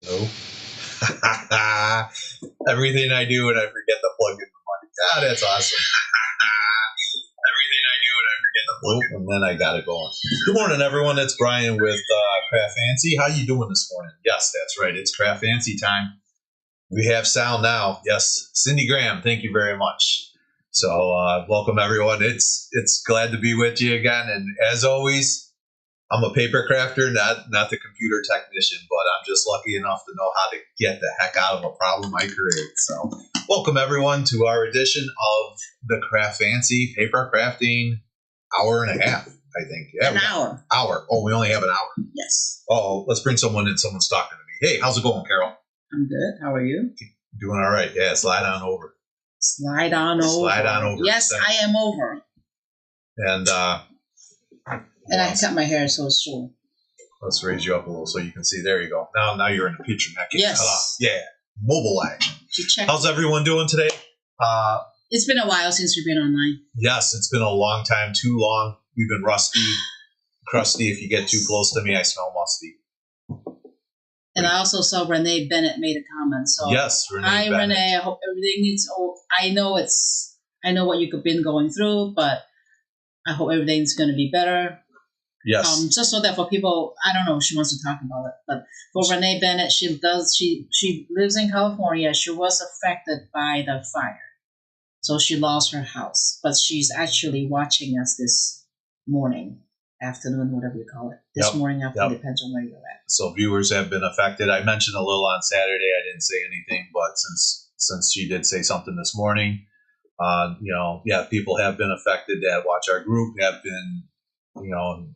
No. Everything I do and I forget to plug in the money. Ah, that's awesome. Everything I do and I forget to plug in. And then I got it going. Good morning, everyone. It's Brian with Craft Fancy. How you doing this morning? Yes, that's right. It's Craft Fancy time. We have sound now. Yes, Cindy Graham. Thank you very much. So welcome, everyone. It's glad to be with you again. And as always, I'm a paper crafter, not the computer technician, but I'm just lucky enough to know how to get the heck out of a problem I create. So welcome, everyone, to our edition of the Craft Fancy Paper Crafting Hour and a Half, I think. Yeah, an hour. Hour. Oh, we only have an hour. Yes. Oh, let's bring someone in. Someone's talking to me. Hey, how's it going, Carol? I'm good. How are you? Doing all right. Yeah, slide on over. Slide on over. Slide on over. Yes, I am over. And I cut my hair so it's short. Let's raise you up a little so you can see. There you go. Now you're in the picture. Yes. Yeah. Mobile line. How's everyone doing today? It's been a while since we've been online. Yes, it's been a long time. Too long. We've been rusty, crusty. If you get too close to me, I smell musty. And I also saw Renee Bennett made a comment. So yes, Renee. Renee, I hope everything is. I know what you've been going through, but I hope everything's going to be better. Yes. Just so that for people, I don't know if she wants to talk about it, but for Renee Bennett, she lives in California. She was affected by the fire, so she lost her house. But she's actually watching us this morning, afternoon, whatever you call it. This morning, afternoon, depends on where you're at. So viewers have been affected. I mentioned a little on Saturday. I didn't say anything, but since she did say something this morning, people have been affected that watch our group have been.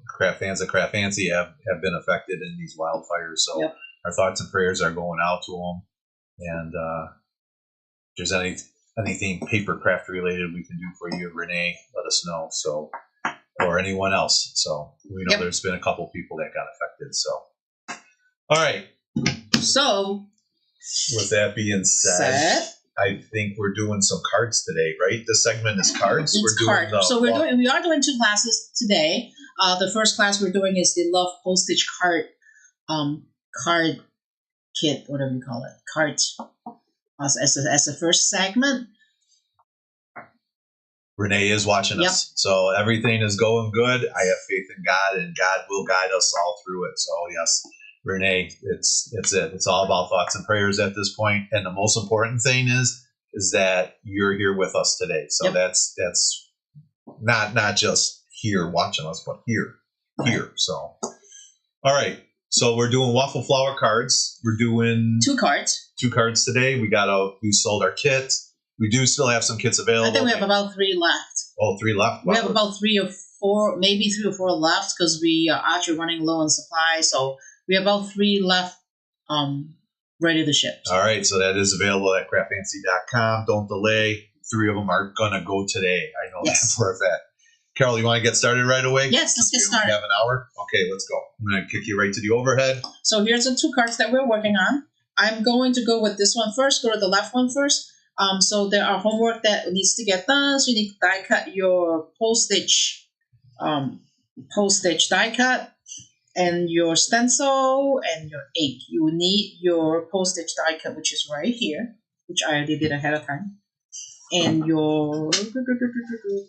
Craft fans of Craft Fancy have been affected in these wildfires. So our thoughts and prayers are going out to them. And if there's anything paper craft related we can do for you, Renee, let us know. So, or anyone else. So we know there's been a couple people that got affected. So, all right. So, with that being said. I think we're doing some cards today, right? This segment is cards. It's cards. So we are doing two classes today. The first class we're doing is the Love Postage card kit, whatever you call it, cards as a first segment. Renee is watching us, so everything is going good. I have faith in God, and God will guide us all through it. So yes. Renee, it's it. It's all about thoughts and prayers at this point. And the most important thing is that you're here with us today. So that's not just here watching us, but here. So, all right. So we're doing waffle flower cards. We're doing two cards today. We sold our kit. We do still have some kits available. I think we have about 3 left. Oh, 3 left. Wow. We have about 3 or 4, maybe 3 or 4 left because we are actually running low on supply. So we have about 3 left ready to ship. All right, so that is available at craftfancy.com. Don't delay. 3 of them are going to go today. I know that for a fact. Carol, you want to get started right away? Yes, let's get started. We have an hour? Okay, let's go. I'm going to kick you right to the overhead. So here's the 2 cards that we're working on. I'm going to go with this one first. Go to the left one first. So there are homework that needs to get done. So you need to die cut your postage die cut. And your stencil and your ink. You will need your postage die cut, which is right here, which I already did ahead of time, and your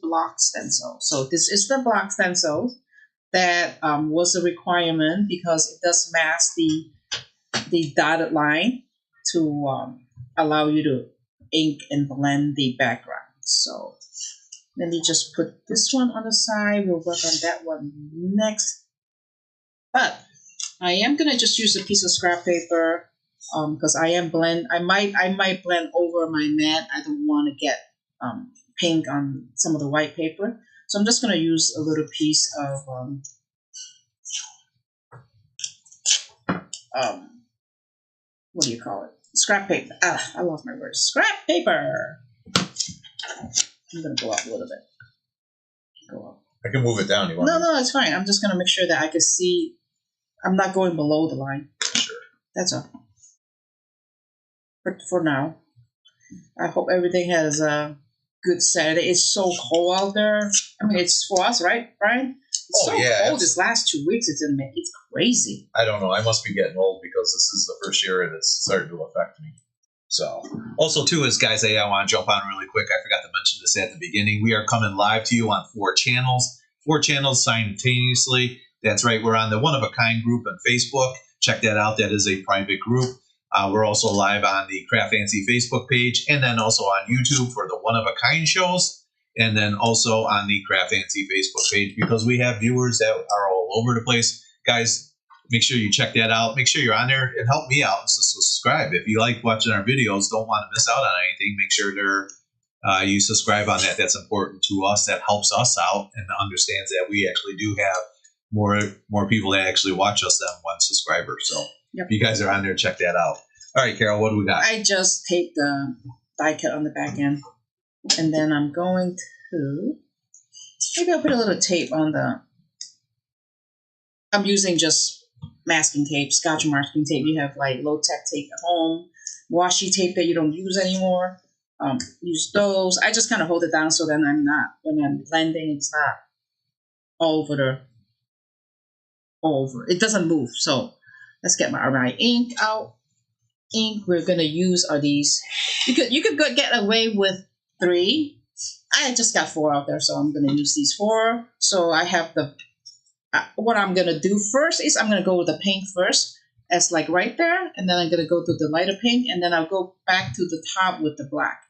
block stencil. So this is the block stencil that was a requirement because it does mask the dotted line to allow you to ink and blend the background. So let me just put this one on the side. We'll work on that one next. But I am gonna just use a piece of scrap paper because I might blend over my mat. I don't want to get pink on some of the white paper, so I'm just gonna use a little piece of what do you call it? Scrap paper. I lost my words. Scrap paper. I'm gonna go up a little bit. Go up. I can move it down. You want? No, it's fine. I'm just gonna make sure that I can see. I'm not going below the line. Sure. That's all. But for now, I hope everything has a good Saturday. It's so cold out there. I mean, it's for us, right, Brian? It's so cold this last 2 weeks. It's crazy. I don't know. I must be getting old because this is the first year and it's starting to affect me. So, also too is, guys, I want to jump on really quick. I forgot to mention this at the beginning. We are coming live to you on 4 channels simultaneously. That's right. We're on the One of a Kind group on Facebook. Check that out. That is a private group. We're also live on the Craft Fancy Facebook page, and then also on YouTube for the One of a Kind shows, and then also on the Craft Fancy Facebook page because we have viewers that are all over the place. Guys, make sure you check that out. Make sure you're on there and help me out and subscribe. If you like watching our videos, don't want to miss out on anything, make sure you subscribe on that. That's important to us. That helps us out and understands that we actually do have more people that actually watch us than 1 subscriber. So if you guys are on there, check that out. All right, Carol, what do we got? I just taped the die cut on the back end. And then I'm going to... Maybe I'll put a little tape on the... I'm using just masking tape, Scotch masking tape. You have like low-tech tape at home, washi tape that you don't use anymore. Use those. I just kind of hold it down so then I'm not, when I'm blending, it's not all over. It doesn't move. So let's get my ink out. Ink we're gonna use are these. You could get away with 3. I just got 4 out there, so I'm gonna use these 4. So I have the. What I'm gonna do first is I'm gonna go with the pink first, as like right there, and then I'm gonna go to the lighter pink, and then I'll go back to the top with the black.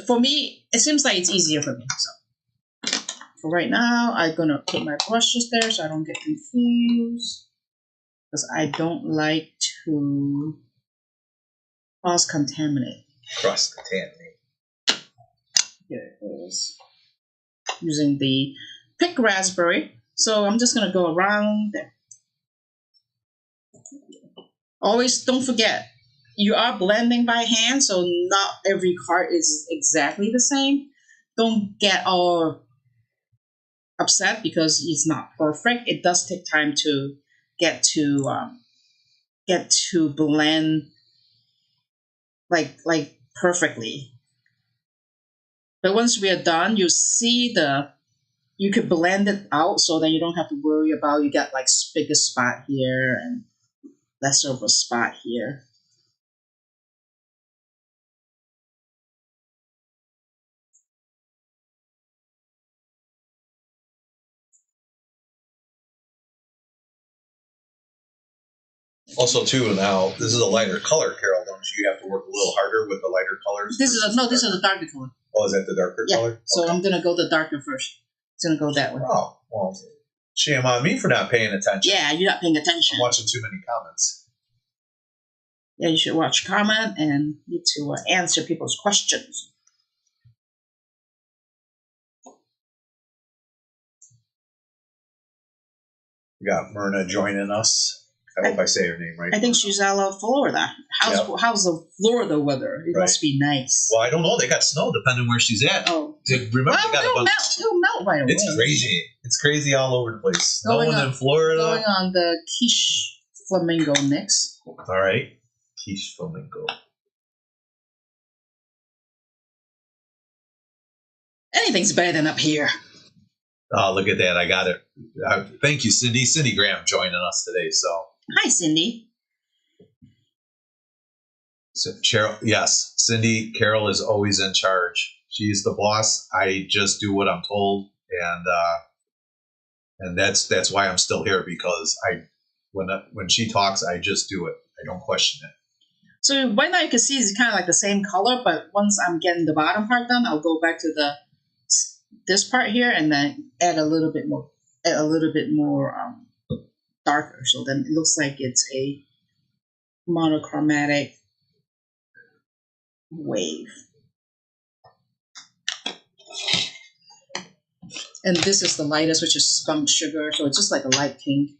For me, it seems like it's easier for me. So for right now, I'm gonna put my brushes there so I don't get confused, because I don't like to cross-contaminate. Cross-contaminate. Here it is. Using the Pick Raspberry. So I'm just going to go around there. Always don't forget, you are blending by hand, so not every card is exactly the same. Don't get all upset because it's not perfect. It does take time to get to blend like perfectly. But once we are done, you see you could blend it out so that you don't have to worry about you got like bigger spot here and less of a spot here. Also, too, now this is a lighter color, Carol. Don't you have to work a little harder with the lighter colors? This is a darker color. Oh, is that the darker color? So okay. I'm gonna go the darker first. It's gonna go that way. Oh, well, shame on me for not paying attention. Yeah, you're not paying attention. I'm watching too many comments. Yeah, you should watch comment and need to answer people's questions. We got Myrna joining us. I hope I say her name right. I think she's out of Florida. How's the Florida weather? It must be nice. Well, I don't know. They got snow depending where she's at. Oh, remember they got it'll melt right away. It's crazy. It's crazy all over the place. Going in Florida. Going on the quiche flamingo mix. All right, quiche flamingo. Anything's better than up here. Oh, look at that! I got it. Thank you, Cindy. Cindy Graham joining us today. So. Hi, Cindy. So, yes, Cindy. Carol is always in charge. She's the boss. I just do what I'm told, and that's why I'm still here, because when she talks, I just do it. I don't question it. So right now you can see it's kind of like the same color, but once I'm getting the bottom part done, I'll go back to this part here and then add a little bit more darker, so then it looks like it's a monochromatic wave. And this is the lightest, which is skunk sugar, so it's just like a light pink.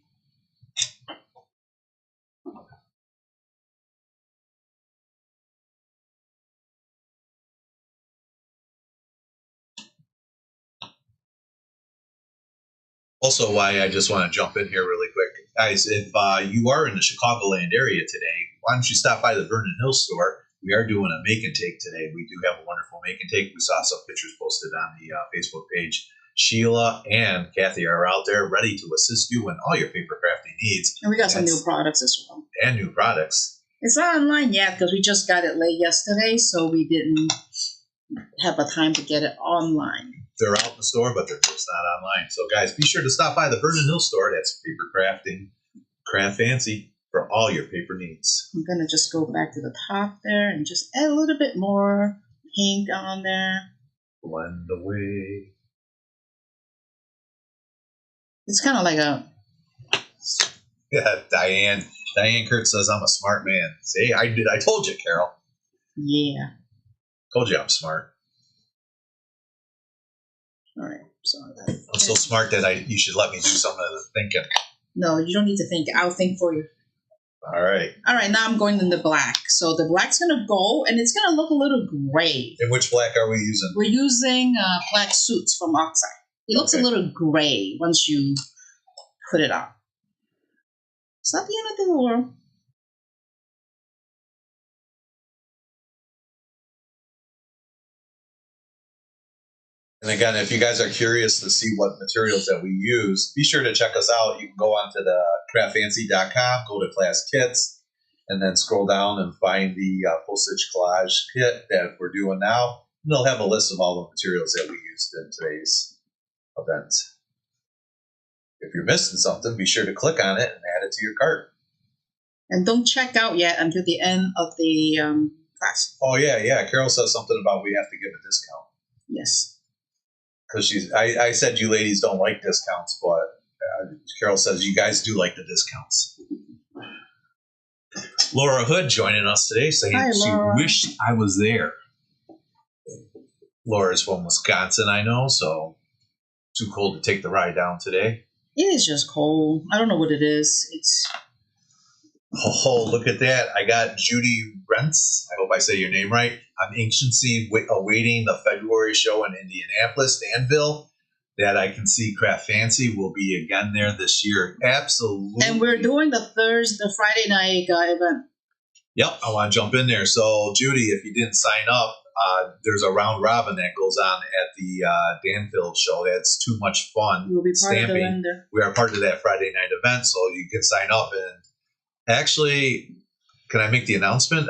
Also, why I just want to jump in here really quick. Guys, if you are in the Chicagoland area today, why don't you stop by the Vernon Hills store? We are doing a make and take today. We do have a wonderful make and take. We saw some pictures posted on the Facebook page. Sheila, and Kathy are out there ready to assist you in all your paper crafting needs. And we got some new products as well. And new products. It's not online yet because we just got it late yesterday, so we didn't have a time to get it online. They're out in the store, but they're just not online. So, guys, be sure to stop by the Vernon Hill store. That's Paper Crafting, Craft Fancy for all your paper needs. I'm going to just go back to the top there and just add a little bit more pink on there. Blend away. It's kind of like a... Yeah, Diane Kurtz says I'm a smart man. See, I told you, Carol. Yeah. Told you I'm smart. All right. I'm so smart that you should let me do some of the thinking. No, you don't need to think. I'll think for you. All right. All right. Now I'm going in the black. So the black's going to go, and it's going to look a little gray. And which black are we using? We're using black suits from Oxide. It looks a little gray once you put it on. It's not the end of the world. And again, if you guys are curious to see what materials that we use, be sure to check us out. You can go onto the craftfancy.com, go to class kits, and then scroll down and find the Postage Collage kit that we're doing now. And they'll have a list of all the materials that we used in today's event. If you're missing something, be sure to click on it and add it to your cart. And don't check out yet until the end of the class. Oh, yeah. Carol says something about we have to give a discount. Yes. Because I said you ladies don't like discounts, but Carol says you guys do like the discounts. Laura Hood joining us today, saying she wished I was there. Laura's from Wisconsin, I know, so too cold to take the ride down today. It is just cold. I don't know what it is. It's... Oh, look at that. I got Judy Rentz. I hope I say your name right. I'm anxiously awaiting the February show in Indianapolis, Danville, that I can see Craft Fancy will be again there this year. Absolutely. And we're doing the Friday night event. Yep, I want to jump in there. So, Judy, if you didn't sign up, there's a round robin that goes on at the Danville show. That's too much fun. We'll be part of the vendor. We are part of that Friday night event, so you can sign up. And actually, can I make the announcement?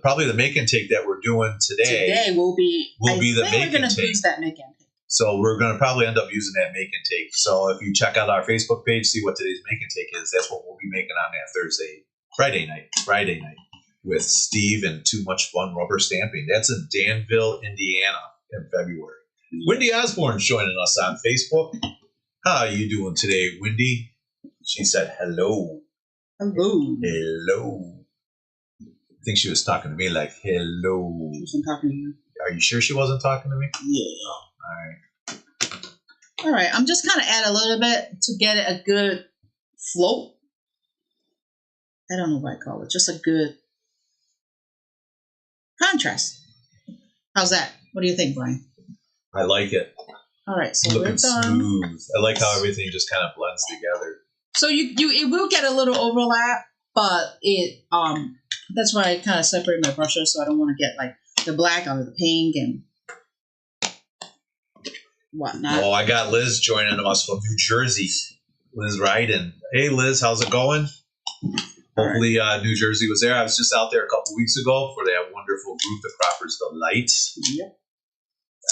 Probably the make and take that we're doing today will be the make and take. We're going to use that make and take. So we're going to probably end up using that make and take. So if you check out our Facebook page, see what today's make and take is. That's what we'll be making on that Friday night with Steve and Too Much Fun Rubber Stamping. That's in Danville, Indiana in February. Wendy Osborne's joining us on Facebook. How are you doing today, Wendy? She said hello. Hello. I think she was talking to me like, hello. She wasn't talking to you. Are you sure she wasn't talking to me? Yeah. Oh, all right. All right. I'm just kind of add a little bit to get it a good float. I don't know what I call it. Just a good contrast. How's that? What do you think, Brian? I like it. All right. So looking we're done. Smooth. I like how everything just kind of blends together. So it will get a little overlap, but that's why I kind of separate my brushes, so I don't want to get like the black out of the pink and whatnot. Oh, I got Liz joining us from New Jersey. Liz Ryden. Hey, Liz, how's it going? Hopefully, New Jersey was there. I was just out there a couple weeks ago for that wonderful group, the Croppers Delight. Yep.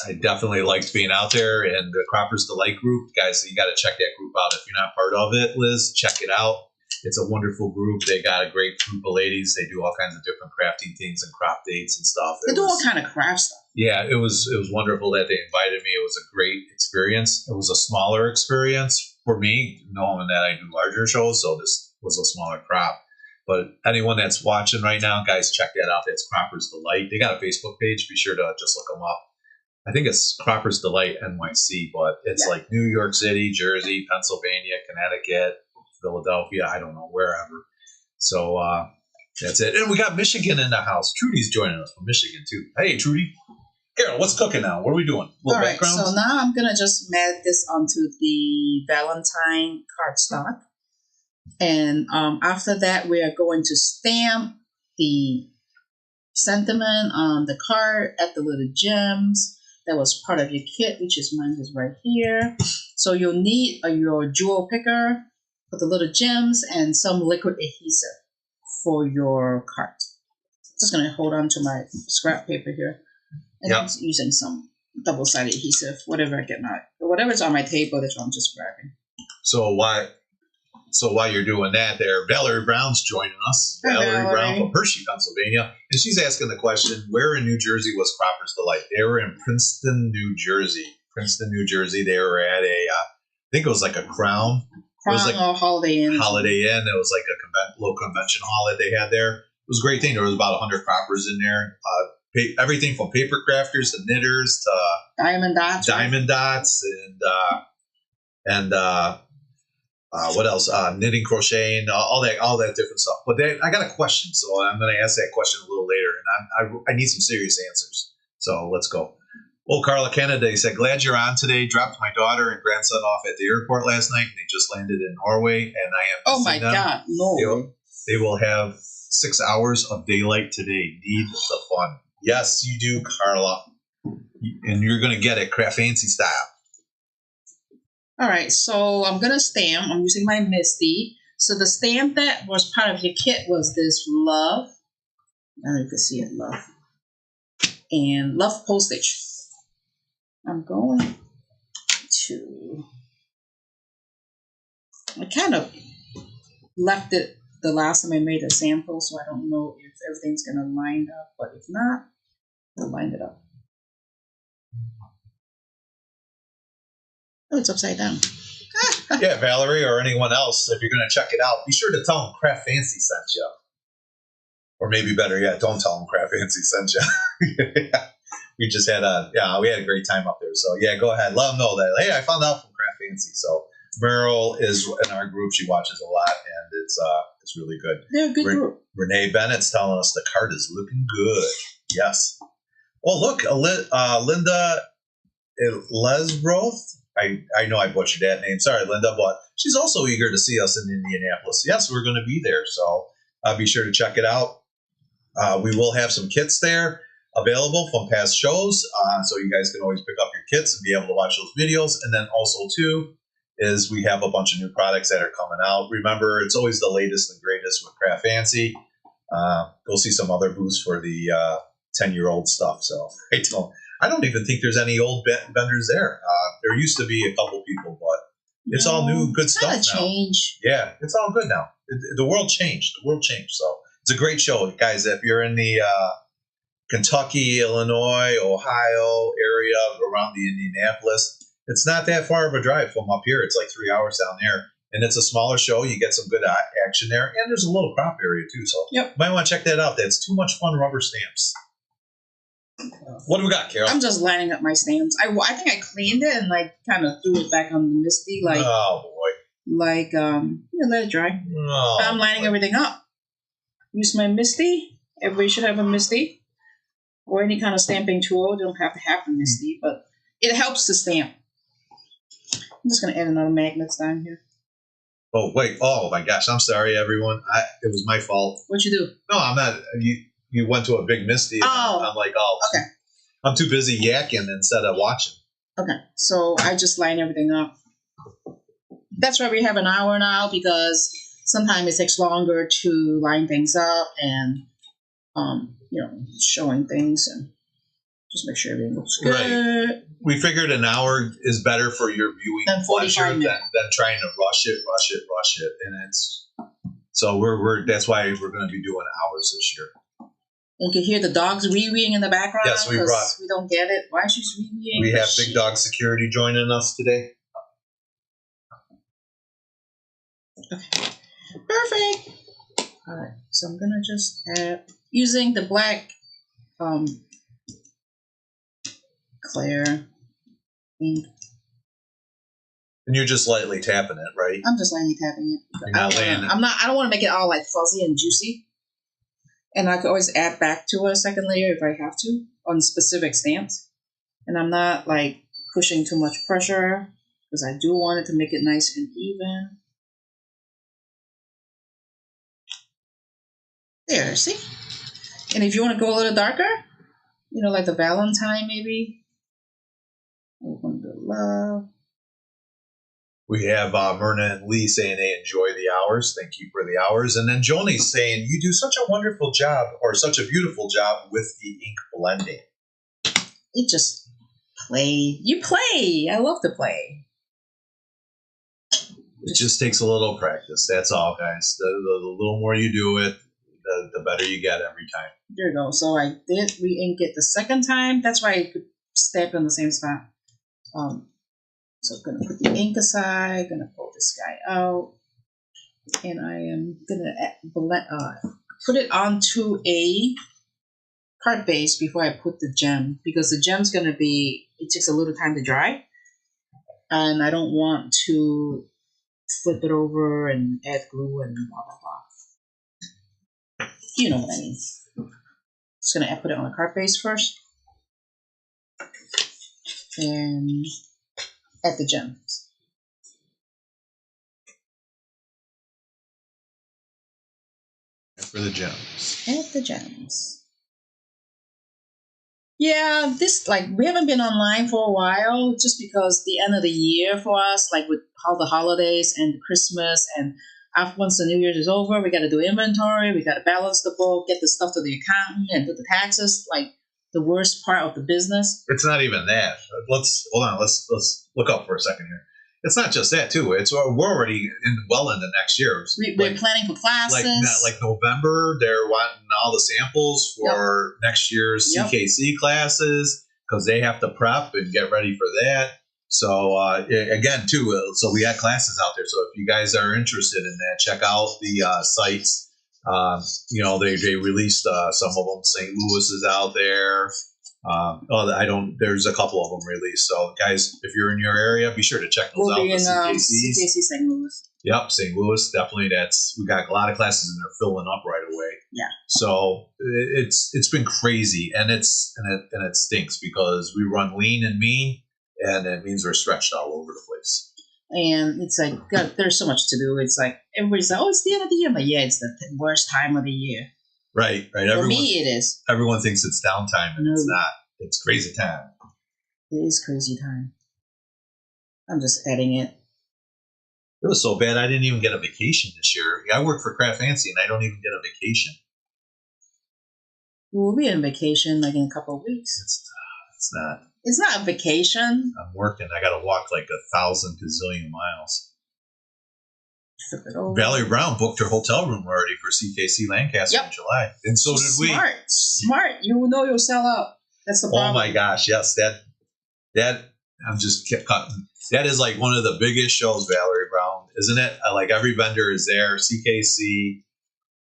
I definitely liked being out there, and the Croppers Delight group, guys, you got to check that group out. If you're not part of it, Liz, check it out. It's a wonderful group. They got a great group of ladies. They do all kinds of different crafting things and crop dates and stuff. They do all kind of craft stuff. Yeah, it was wonderful that they invited me. It was a great experience. It was a smaller experience for me, knowing that I do larger shows, so this was a smaller crop. But anyone that's watching right now, guys, check that out. That's Croppers Delight. They got a Facebook page. Be sure to just look them up. I think it's Croppers Delight NYC, but it's like New York City, Jersey, Pennsylvania, Connecticut, Philadelphia, I don't know, wherever. So that's it. And we got Michigan in the house. Trudy's joining us from Michigan, too. Hey, Trudy. Carol, what's cooking now? What are we doing? All right, so now I'm going to just mat this onto the Valentine cardstock. And after that, we are going to stamp the sentiment on the card, add the little gems. that was part of your kit, which is mine is right here. So you'll need your jewel picker with the little gems and some liquid adhesive for your cart. Just going to hold on to my scrap paper here. And I'm using some double-sided adhesive, whatever I get my, whatever's on my table, that's what I'm just grabbing. So while you're doing that there, Valerie Brown's joining us. Valerie Brown from Hershey, Pennsylvania. And she's asking the question, where in New Jersey was Cropper's Delight? They were in Princeton, New Jersey. They were at I think it was like a Crown. Crown like or Holiday Inn. Holiday Inn. It was like a little convention hall that they had there. It was a great thing. There was about 100 croppers in there. Everything from paper crafters to knitters to diamond dots, and what else? Knitting, crocheting, all that different stuff. But I got a question, so I'm going to ask that question a little later, and I need some serious answers. So let's go. Oh, Carla Kennedy said, glad you're on today. Dropped my daughter and grandson off at the airport last night, and they just landed in Norway, and I am. Oh my God, Norway! They will have 6 hours of daylight today. Need the fun. Yes, you do, Carla. And you're going to get it Craft Fancy style. All right, so I'm going to stamp. I'm using my Misty. So the stamp that was part of your kit was this Love. Now you can see it, Love. And Love Postage. I'm going to... I kind of left it the last time I made a sample, so I don't know if everything's going to line up. But if not, I'll line it up. Oh, it's upside down. Yeah, Valerie or anyone else, if you're going to check it out, be sure to tell them Craft Fancy sent you. Or maybe better yet, don't tell them Craft Fancy sent you. We just had we had a great time up there. So yeah, go ahead. Let them know that, hey, I found out from Craft Fancy. So Meryl is in our group. She watches a lot, and it's really good. They're a good group. Renee Bennett's telling us the card is looking good. Yes. Oh, look, Linda Lesbroth. I know I butchered that name. Sorry, Linda, but she's also eager to see us in Indianapolis. Yes, we're going to be there, so be sure to check it out. We will have some kits there available from past shows, so you guys can always pick up your kits and be able to watch those videos. And then also, too, is we have a bunch of new products that are coming out. Remember, it's always the latest and greatest with Craft Fancy. Go see some other booths for the 10-year-old stuff. So I don't even think there's any old vendors there. There used to be a couple people, but it's all new, good stuff now. Change. Yeah, it's all good now. The world changed. So it's a great show, guys. If you're in the Kentucky, Illinois, Ohio area around the Indianapolis, it's not that far of a drive from up here. It's like 3 hours down there. And it's a smaller show. You get some good action there. And there's a little crop area, too. So you might want to check that out. That's Too Much Fun Rubber Stamps. What do we got, Carol? I'm just lining up my stamps. I think I cleaned it and kind of threw it back on the Misty. Oh, boy. Let it dry. Oh, I'm lining everything up. Use my Misty. Everybody should have a Misty. Or any kind of stamping tool. You don't have to have a Misty, but it helps to stamp. I'm just going to add another magnets down here. Oh, wait. Oh, my gosh. I'm sorry, everyone. It was my fault. What'd you do? No, I'm not. You went to a big Misty. And I'm like, okay. I'm too busy yakking instead of watching. Okay. So I just line everything up. That's why we have an hour now, because sometimes it takes longer to line things up and, showing things and just make sure everything looks good. Right. We figured an hour is better for your viewing pleasure than trying to rush it. And so that's why we're going to be doing hours this year. You can hear the dogs wee-weeing in the background. Yes, we don't get it. Why is she wee-weeing? We have Big Dog Security joining us today. Okay. Perfect. All right. So I'm going to just add, using the black clear ink. And you're just lightly tapping it, right? I'm just lightly tapping it. You're not laying it. I don't want to make it all fuzzy and juicy. And I could always add back to a second layer if I have to on specific stamps. And I'm not pushing too much pressure because I do want it to make it nice and even. There, see? And if you want to go a little darker, like the Valentine maybe, love. We have Myrna and Lee saying they enjoy the hours. Thank you for the hours. And then Joni's saying you do such a wonderful job or such a beautiful job with the ink blending. You just play. You play. I love to play. It just takes a little practice. That's all, guys. The little more you do it, the better you get every time. There you go. So I did re-ink it the second time. That's why I could step in the same spot. So I'm going to put the ink aside. Going to pull this guy out. And I am going to put it onto a card base before I put the gem. Because the gem's going to be, it takes a little time to dry. And I don't want to flip it over and add glue and blah, blah, blah. You know what I mean. Just going to put it on the card base first. And add the gems. For the gems. Add the gems. Yeah, we haven't been online for a while just because the end of the year for us, like with all the holidays and Christmas, and after once the New Year's is over, we got to do inventory, we got to balance the book, get the stuff to the accountant, and do the taxes, like the worst part of the business. It's not even that. Let's look up for a second here. It's not just that too. We're already well into next year. We're planning for classes. Like November, they're wanting all the samples for next year's CKC classes because they have to prep and get ready for that. So again, too. So we had classes out there. So if you guys are interested in that, check out the sites. They released some of them. St. Louis is out there. There's a couple of them released. So, guys, if you're in your area, be sure to check those out. We'll be in CKC St. Louis. Yep, St. Louis, definitely. We got a lot of classes and they're filling up right away. Yeah. So it's been crazy, and it stinks because we run lean and mean, and it means we're stretched all over the place. And it's like, God, there's so much to do. It's like everybody's like, oh, it's the end of the year, but yeah, it's the worst time of the year. Right. For me, it is. Everyone thinks it's downtime, and it's not. It's crazy time. It is crazy time. I'm just adding it. It was so bad I didn't even get a vacation this year. I work for Craft Fancy, and I don't even get a vacation. We'll be on vacation like in a couple of weeks. It's not. It's not a vacation. I'm working. I got to walk like 1,000 gazillion miles. Valerie Brown booked her hotel room already for CKC Lancaster in July, and so did we. Smart. You know you'll sell out. That's the problem. Oh my gosh, yes, that I'm just cutting. That is like one of the biggest shows, Valerie Brown, isn't it? Like every vendor is there. CKC,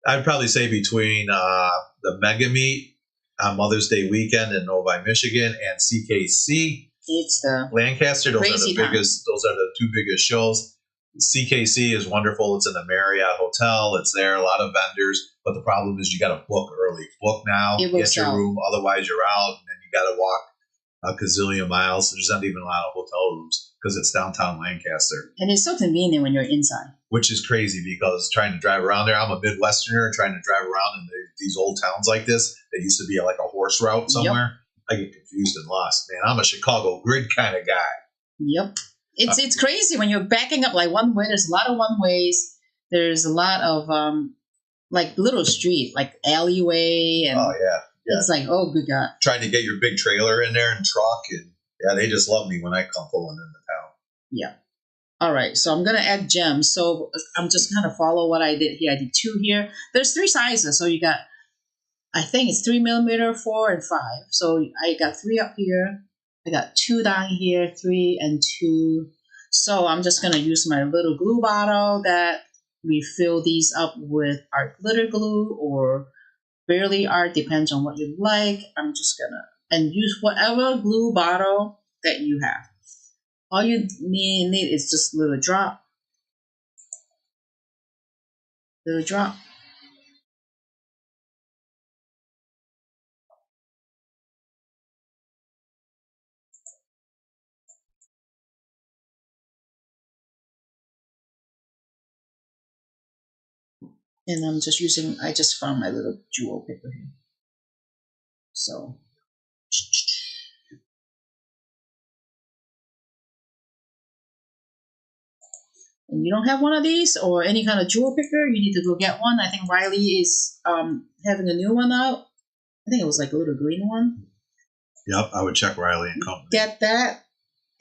I'd probably say between the Mega Meet on Mother's Day weekend in Novi, Michigan, and CKC, it's the Lancaster. Those are the biggest. Those are the two biggest shows. CKC is wonderful. It's in the Marriott Hotel. It's there. A lot of vendors. But the problem is you got to book early. Book now. Get your room. Otherwise, you're out. And then you got to walk a gazillion miles. There's not even a lot of hotel rooms because it's downtown Lancaster. And it's so convenient when you're inside. Which is crazy because trying to drive around there. I'm a Midwesterner trying to drive around in these old towns like this. That used to be like a horse route somewhere. I get confused and lost. Man, I'm a Chicago grid kind of guy. Yep. It's crazy when you're backing up like one way. There's a lot of one ways. There's a lot of like little street, like alleyway, and it's like, oh good God. Trying to get your big trailer in there and truck, and they just love me when I come pulling into town. Yeah. All right, so I'm gonna add gems. So I'm just gonna follow what I did here. I did 2 here. There's 3 sizes, so you got, I think it's 3mm, 4, and 5. So I got 3 up here. I got 2 down here, 3 and 2. So I'm just going to use my little glue bottle that we fill these up with art glitter glue or barely art, depends on what you like. I'm just going to, and use whatever glue bottle that you have. All you need is just a little drop. Little drop. And I'm just using, I just found my little jewel paper here. So, and you don't have one of these or any kind of jewel picker, you need to go get one. I think Riley is having a new one out. I think it was like a little green one. Yep, I would check Riley and Company. Get that.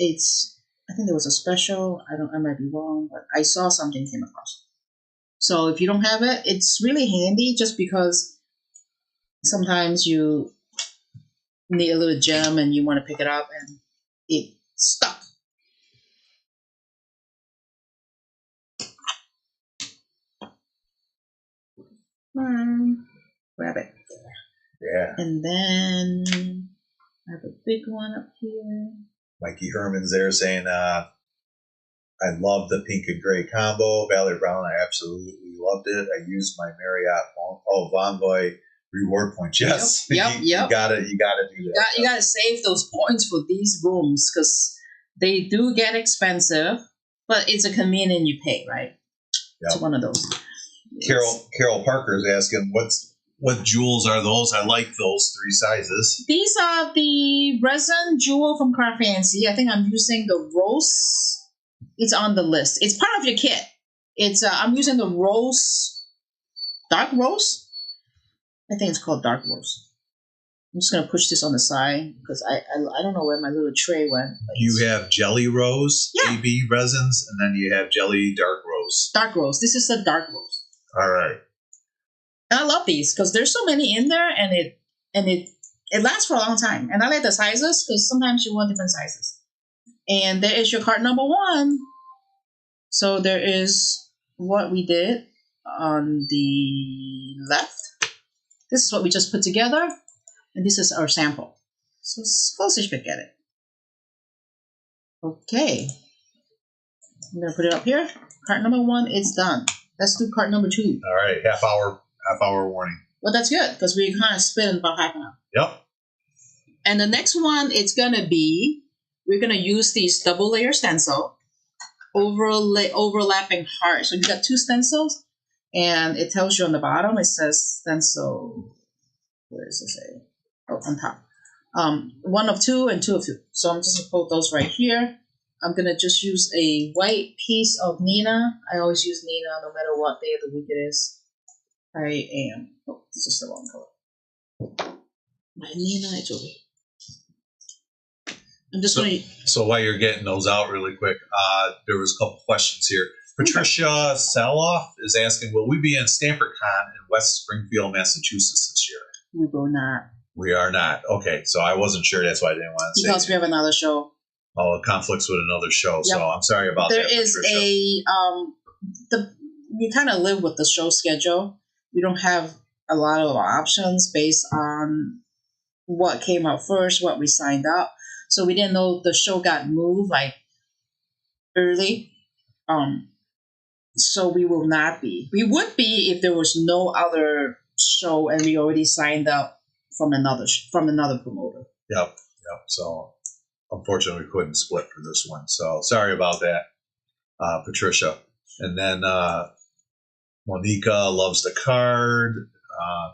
I think there was a special. I might be wrong, but I saw something came across. So if you don't have it, it's really handy just because sometimes you need a little gem and you want to pick it up and it stuck. Grab it. Yeah. And then I have a big one up here. Mikey Herman's there saying, I love the pink and gray combo. Valerie Brown, I absolutely loved it. I used my Marriott Bonvoy reward points. Yes. Yep. You gotta do that. You gotta save those points for these rooms because they do get expensive, but it's a convenient you pay, right? Yep. It's one of those. Carol Parker's asking, what jewels are those? I like those 3 sizes. These are the resin jewel from Craft Fancy. I think I'm using the rose. It's on the list. It's part of your kit. It's I'm using the rose, dark rose. I think it's called dark rose. I'm just gonna push this on the side because I don't know where my little tray went. You have jelly rose, AB resins, and then you have jelly dark rose. Dark rose. This is the dark rose. All right. And I love these because there's so many in there, and it lasts for a long time. And I like the sizes because sometimes you want different sizes. And there is your card number 1. So there is what we did on the left. This is what we just put together, and this is our sample. So Postage pick at it. Okay. I'm gonna put it up here. Card number 1, it's done. Let's do card number 2. All right, half hour warning. Well, that's good because we kind of split in about half an hour. Yep. And the next one, it's gonna be, we're gonna use these double layer stencil, overlapping heart. So you got 2 stencils, and it tells you on the bottom. It says stencil. Where does it say? Oh, on top. 1 of 2 and 2 of 2. So I'm just gonna put those right here. I'm gonna just use a white piece of Nina. I always use Nina no matter what day of the week it is. I am. Oh, this is the wrong color. My Nina is over here. I'm just going to. So while you're getting those out really quick, there was a couple questions here. Patricia Saloff is asking, will we be in Stamford Con in West Springfield, Massachusetts this year? We will not. We are not. Okay, so I wasn't sure. That's why I didn't want to say. Because we have another show. Oh, it conflicts with another show, so I'm sorry about that. There is we kind of live with the show schedule. We don't have a lot of options based on what came out first, what we signed up. So we didn't know the show got moved like early. So we will not be. We would be if there was no other show and we already signed up from another promoter. Yep. So unfortunately, we couldn't split for this one. So sorry about that, Patricia. And then Monica loves the card.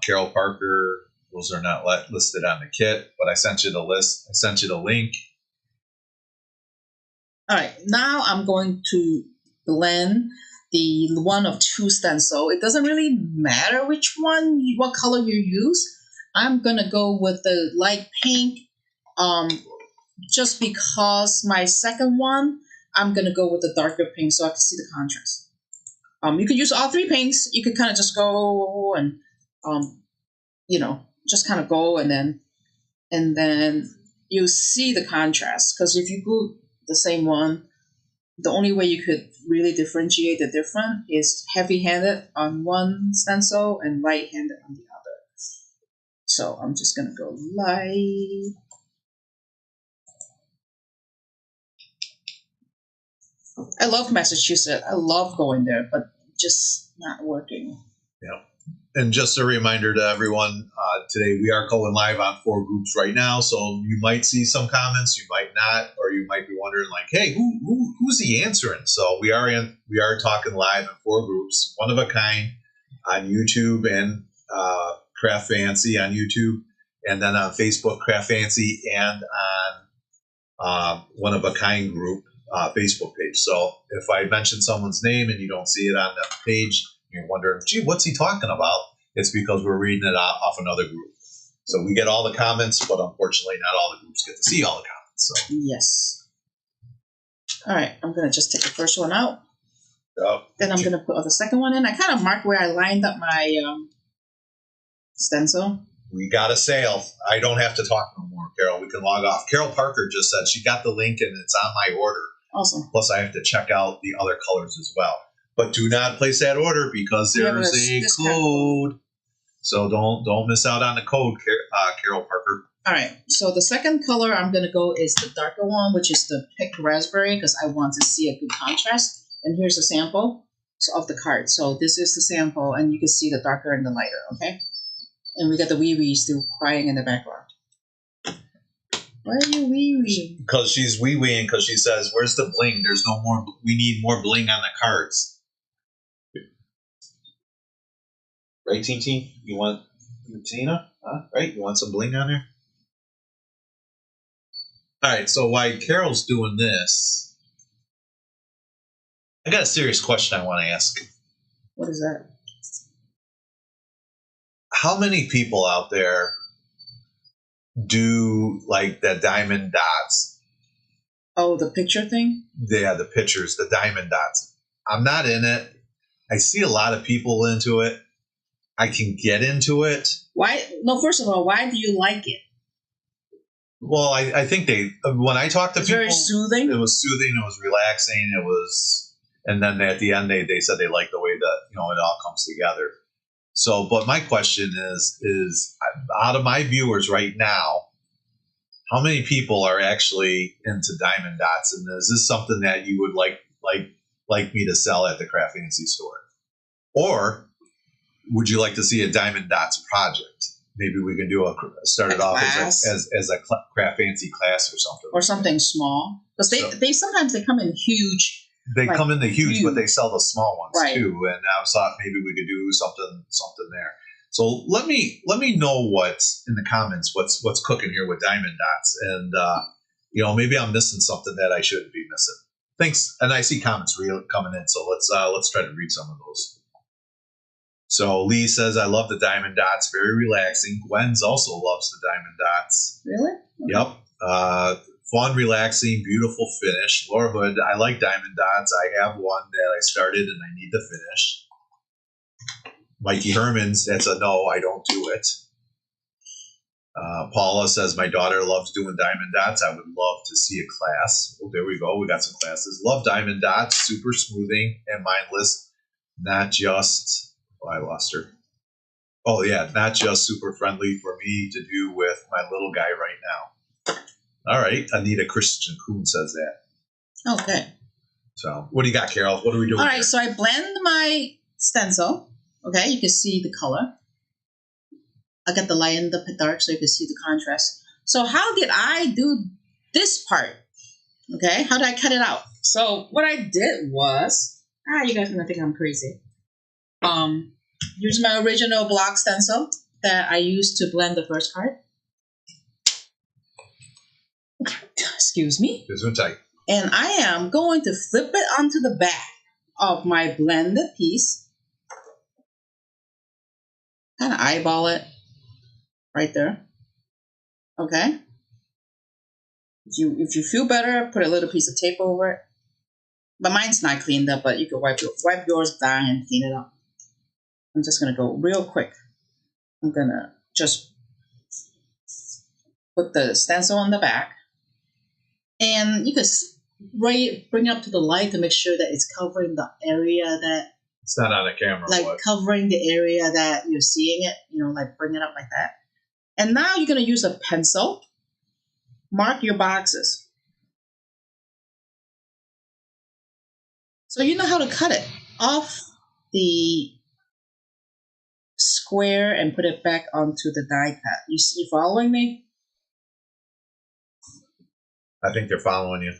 Carol Parker, those are not listed on the kit, but I sent you the list. I sent you the link. All right, now I'm going to blend the 1 of 2 stencil. It doesn't really matter what color you use. I'm going to go with the light pink just because my second one, I'm going to go with the darker pink so I can see the contrast. You could use all 3 pinks. You could kind of just go and, just kind of go and then you see the contrast. Because if you glue the same one, the only way you could really differentiate the different is heavy-handed on one stencil and light-handed on the other. So I'm just going to go light. I love Massachusetts. I love going there, but just not working. Yeah. And just a reminder to everyone, today we are going live on 4 groups right now, so you might see some comments, you might not, or you might be wondering like, hey, who's he answering? So we are talking live in 4 groups, one of a kind on YouTube and Craft Fancy on YouTube, and then on Facebook Craft Fancy, and on one of a kind group. Facebook page. So if I mention someone's name and you don't see it on the page, you're wondering, gee, what's he talking about? It's because we're reading it off another group. So we get all the comments, but unfortunately not all the groups get to see all the comments. So yes. All right, I'm going to just take the first one out. Yep. Then I'm going to put the second one in. I kind of marked where I lined up my stencil. We got a sale. I don't have to talk no more, Carol. We can log off. Carol Parker just said she got the link and it's on my order. Awesome. Plus, I have to check out the other colors as well. But do not place that order because there's a code. So don't miss out on the code, Carol Parker. All right. So the second color I'm going to go is the darker one, which is the picked raspberry, because I want to see a good contrast. And here's a sample of the card. So this is the sample, and you can see the darker and the lighter, okay? And we got the wee-wee still crying in the background. Why are you wee-weeing? Because she's wee-weeing because she says, where's the bling? There's no more. We need more bling on the cards. Right, Teen? You want Tina? Huh? Right? You want some bling on there? All right, so while Carol's doing this, I got a serious question I want to ask. What is that? How many people out there do like the diamond dots? Oh, the picture thing? Yeah, the pictures, the diamond dots. I'm not in it. I see a lot of people into it. I can get into it. Why? No, first of all, why do you like it? Well, I think when I talked to people, very soothing. It was soothing. It was relaxing. It was, and then at the end, they said they like the way that it all comes together. So, but my question is out of my viewers right now, how many people are actually into diamond dots, and is this something that you would like me to sell at the Craft Fancy store, or would you like to see a diamond dots project? Maybe we can do start it off as a Craft Fancy class or something. Or something small. Because they sometimes they come in huge. They come in the huge, but they sell the small ones too. And I thought maybe we could do something there. So let me know what's in the comments, what's cooking here with diamond dots, and maybe I'm missing something that I shouldn't be missing. Thanks, and I see comments coming in, so let's try to read some of those. So Lee says, I love the diamond dots. Very relaxing. Gwen's also loves the diamond dots. Really? Okay. Yep. Fun, relaxing, beautiful finish. Laura Hood, I like diamond dots. I have one that I started and I need to finish. Mikey Hermans, that's a no, I don't do it. Paula says, my daughter loves doing diamond dots. I would love to see a class. Well, there we go. We got some classes. Love diamond dots. Super smoothing and mindless. Not just... I lost her. Oh, yeah. Not just super friendly for me to do with my little guy right now. All right. Anita Christian Kuhn says that. Okay. So what do you got, Carol? What are we doing? All right. So I blend my stencil. Okay. You can see the color. I got the light and the dark so you can see the contrast. So how did I do this part? Okay. How did I cut it out? So what I did was, you guys are going to think I'm crazy. Here's my original block stencil that I used to blend the first card. Excuse me. This one tight. And I am going to flip it onto the back of my blended piece. Kind of eyeball it right there. Okay. If you feel better, put a little piece of tape over it. But mine's not cleaned up, but you can wipe yours down and clean it up. I'm just going to go real quick. I'm going to just put the stencil on the back. And you can bring it up to the light to make sure that it's covering the area that... It's not on the camera. Covering the area that you're seeing it. Bring it up like that. And now you're going to use a pencil. Mark your boxes. So you know how to cut it off the square and put it back onto the die cut. You following me? I think they're following you.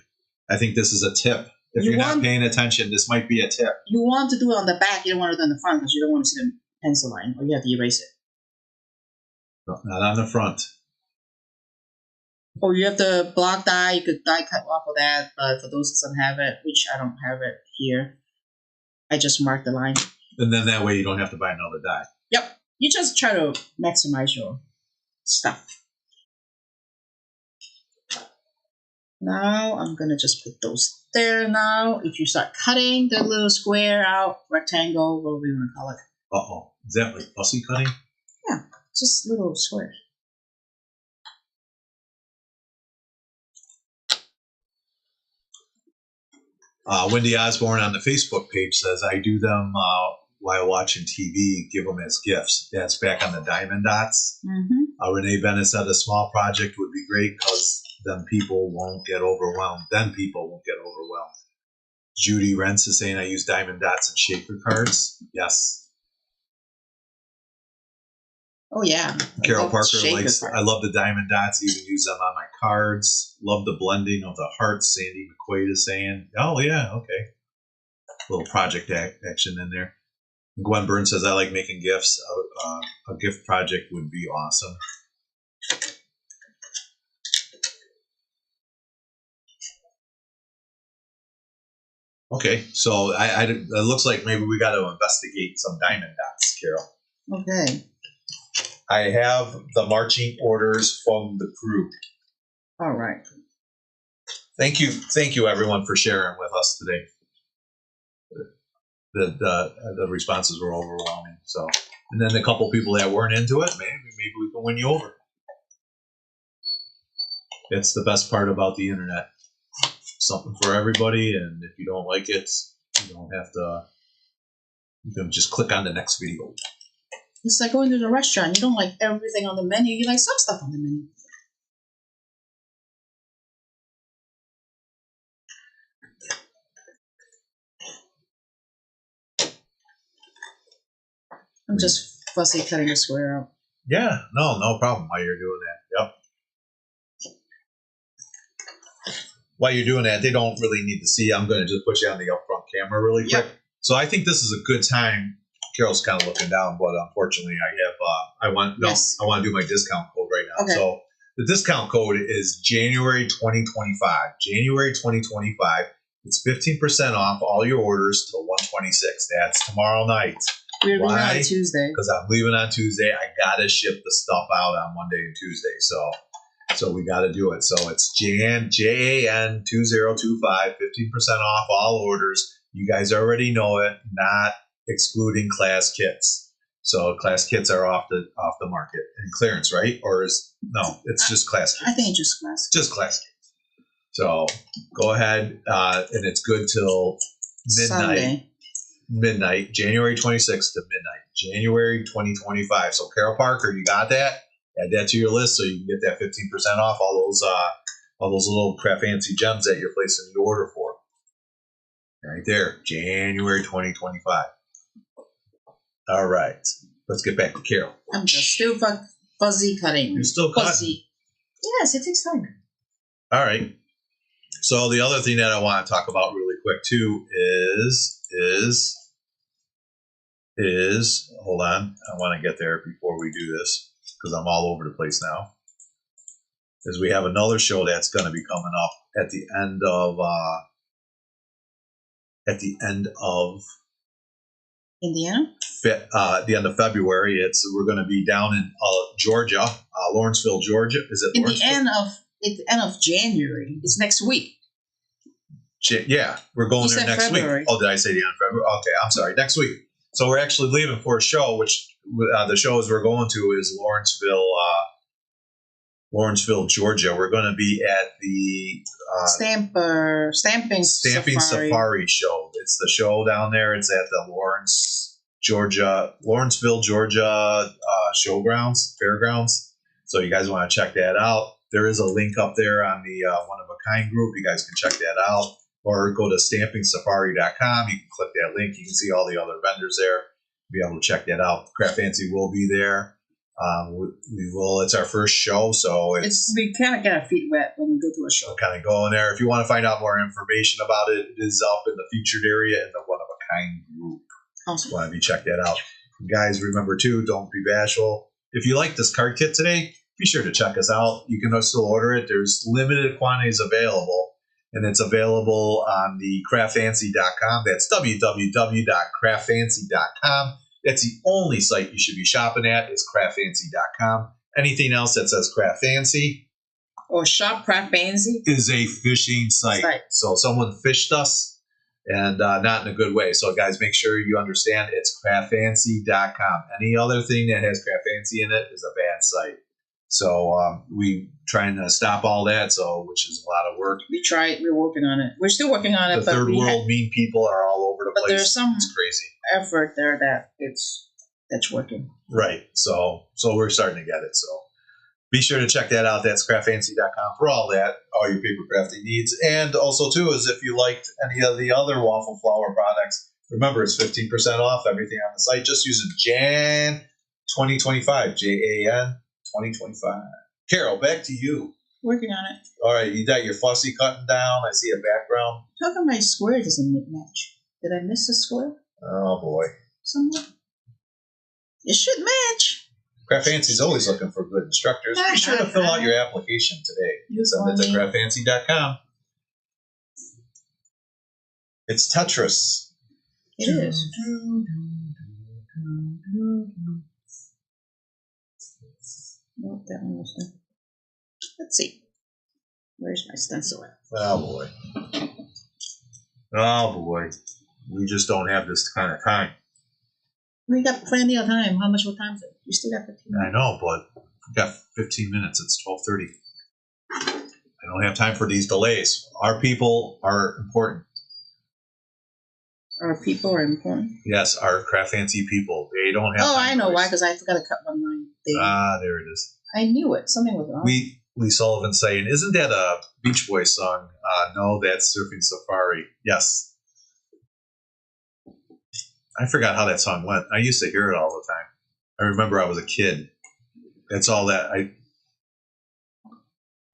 I think this is a tip. If you're not paying attention, this might be a tip. You want to do it on the back. You don't want to do it on the front because you don't want to see the pencil line, or you have to erase it. No, not on the front. Or you have the block die, you could die cut off of that, but for those that don't have it, which I don't have it here, I just mark the line. And then that way you don't have to buy another die. Yep. You just try to maximize your stuff. Now I'm gonna just put those there now. If you start cutting the little square out, rectangle, whatever you want to call it. Uh-oh. Is that like fussy cutting? Yeah, just little squares. Wendy Osborne on the Facebook page says, I do them while watching TV, give them as gifts. That's back on the diamond dots. Mm-hmm. Renee Bennett said a small project would be great because then people won't get overwhelmed. Judy Rentz is saying, I use diamond dots and shaker cards. Yes. Oh, yeah. Carol Parker likes, I love the diamond dots. I even use them on my cards. Love the blending of the hearts. Sandy McQuaid is saying, oh, yeah, okay. Little project action in there. Gwen Burns says, I like making gifts. A gift project would be awesome. Okay, so it looks like maybe we got to investigate some diamond dots, Carol. Okay. I have the marching orders from the group. All right. Thank you, everyone, for sharing with us today. The responses were overwhelming. So, and then the couple people that weren't into it, maybe we can win you over. That's the best part about the internet. Something for everybody, and if you don't like it, you don't have to. You can just click on the next video. It's like going to the restaurant. You don't like everything on the menu. You like some stuff on the menu. I'm just fussy cutting the square out. Yeah, no problem while you're doing that. Yep. While you're doing that, they don't really need to see. I'm going to just put you on the upfront camera really quick. Yep. So I think this is a good time. Carol's kind of looking down, but unfortunately, I want to do my discount code right now. Okay. So the discount code is January 2025. January 2025. It's 15% off all your orders till 126. That's tomorrow night. We're leaving on Tuesday. Because I'm leaving on Tuesday. I gotta ship the stuff out on Monday and Tuesday. So we got to do it. So it's JAN 2025, 15% off all orders. You guys already know it, not excluding class kits. So class kits are off the market and clearance, right? Or it's just class kits. I think it's just class. Just class kits. So go ahead, and it's good till midnight. Sunday. January 26th to midnight. January 2025. So Carol Parker, you got that? Add that to your list so you can get that 15% off all those little Craft Fancy gems that you're placing the order for. Right there, January 2025. All right, let's get back to Carol. I'm just still fuzzy cutting. You're still cutting? Fuzzy. Yes, it takes time. All right. So the other thing that I want to talk about really quick too is hold on, I want to get there before we do this, because I'm all over the place now, is we have another show that's going to be coming up at the end of Indiana? The end of February. We're going to be down in Georgia, Lawrenceville, Georgia. Is it the end of January? It's next week. Yeah, we're going there next February. Week. Oh, did I say the end of February? Okay, I'm sorry. Next week. So we're actually leaving for a show, which the shows we're going to is Lawrenceville, Georgia. We're going to be at the Stamping Safari show. It's the show down there. It's at the Lawrenceville, Georgia fairgrounds. So you guys want to check that out. There is a link up there on the One of a Kind group. You guys can check that out. Or go to stampingsafari.com. You can click that link. You can see all the other vendors there. Be able to check that out. Craft Fancy will be there. We will. It's our first show, so we kind of get our feet wet when we go to a show. Kind of go in there. If you want to find out more information about it, it is up in the featured area in the One of a Kind group. Awesome. Want to check that out, guys? Remember too, don't be bashful. If you like this card kit today, be sure to check us out. You can still order it. There's limited quantities available, and it's available on the craftfancy.com. That's www.craftfancy.com. That's the only site you should be shopping at is craftfancy.com. Anything else that says Craft Fancy or Shop Craft Fancy is a phishing site. So someone fished us, and not in a good way. So guys, make sure you understand it's craftfancy.com. Any other thing that has Craft Fancy in it is a bad site. So we trying to stop all that. So which is a lot of work. We tried. We're working on it. We're still working on it. The third world mean people are all over the place. But there's some it's crazy effort there that's working. Right. So we're starting to get it. So be sure to check that out. That's craftfancy.com for all that, all your paper crafting needs. And also, too, is if you liked any of the other waffle flour products, remember it's 15% off everything on the site. Just use Jan 2025, JAN 2025. Carol, back to you. Working on it. All right, you got your fussy cutting down. I see a background. How come my square doesn't match? Did I miss a square? Oh, boy. Somewhere? It should match. Craft Fancy's always looking for good instructors. Be sure to fill out your application today. Send it to craftfancy.com. It's Tetris. It is. Nope, that one was done. Let's see. Where's my stencil at? Oh, boy. Oh, boy. We just don't have this kind of time. We got plenty of time. How much more time is it? You still got 15 minutes. I know, but we've got 15 minutes. It's 12:30. I don't have time for these delays. Our people are important. Our people are important? Yes, our Craft Fancy people. They don't have time. Oh, I know why, because I forgot to cut one line. There it is. I knew it. Something was wrong. Lee Sullivan saying, isn't that a Beach Boys song? No, that's Surfing Safari. Yes. I forgot how that song went. I used to hear it all the time. I remember I was a kid. That's all that